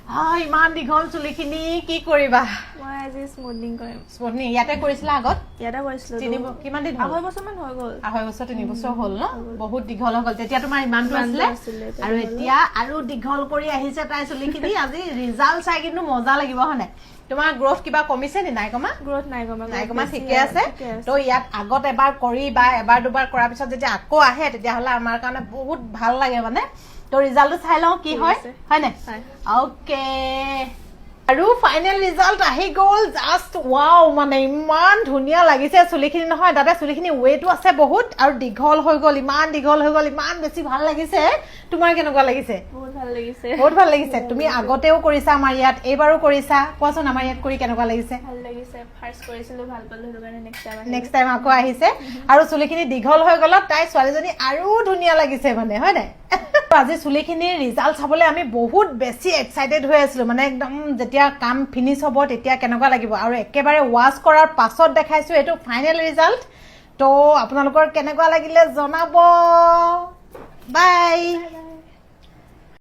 ইমান দীঘল চুলিখিনি কি কৰিবা মই আজি স্মুথনিং কৰিম স্মুথনিং ইয়াতে কৰিছিলা আগত ইয়াতে কৰিছিলো কিমান দিন 2.5 বছৰমান হৈ গ'ল 2.5 বছৰ 3 বছৰ হ'ল ন বহুত দীঘল হৈ গ'ল তেতিয়া তোমাৰ ইমানটো আছিলে আৰু এতিয়া আৰু দীঘল কৰি আহিছে তাই চুলিখিনি আজি ৰিজাল্ট চাই কিন্তু মজা লাগিব হয়নে তোমাৰ গ্ৰোথ কিবা কমিছে নি নাই কমা গ্ৰোথ নাই কমা ঠিকে আছে তো ইয়াত আগত এবাৰ কৰি বা এবাৰ দুবাৰ কৰাৰ পিছত যেতিয়া আকৌ আহে তেতিয়াহ'লে আমাৰ কাৰণে বহুত ভাল লাগে মানে তো ৰিজাল্টটো চাই লওঁ কি হয় হয়নে ওকে আৰু ফাইনেল ৰিজাল্ট আহি গ'ল জাষ্ট ৱাও মানে ইমান ধুনীয়া লাগিছে চুলিখিনি নহয় দাদা চুলিখিনি ৱেটো আছে বহুত আৰু দীঘল হৈ গ'ল ইমান দীঘল হৈ গ'ল ইমান বেছি ভাল লাগিছে তোমাৰ কেনেকুৱা লাগিছে বহুত ভাল লাগিছে তুমি আগতেও কৰিছা আমাৰ ইয়াত এইবাৰো কৰিছা কোৱাচোন আমাৰ ইয়াত কৰি কেনেকুৱা লাগিছে ভাল লাগিছে ফাৰ্ষ্ট কৰিছিলো ভাল পালো সেইটো কাৰণে নেক্সট টাইম আকৌ আহিছে আৰু চুলিখিনি দীঘল হৈ গ'ল তাই ছোৱালীজনী আৰু ধুনীয়া লাগিছে মানে হয় নাই আজি চুলিখিনিৰ ৰিজাল্ট চাবলৈ আমি বহুত বেছি এক্সাইটেড হৈ আছিলো মানে একদম যেতিয়া কাম ফিনিছ হ'ব তেতিয়া কেনেকুৱা লাগিব আৰু একেবাৰে ৱাছ কৰাৰ পাছত দেখাইছো এইটো ফাইনেল ৰিজাল্ট তো আপোনালোকৰ কেনেকুৱা লাগিলে জনাব বাই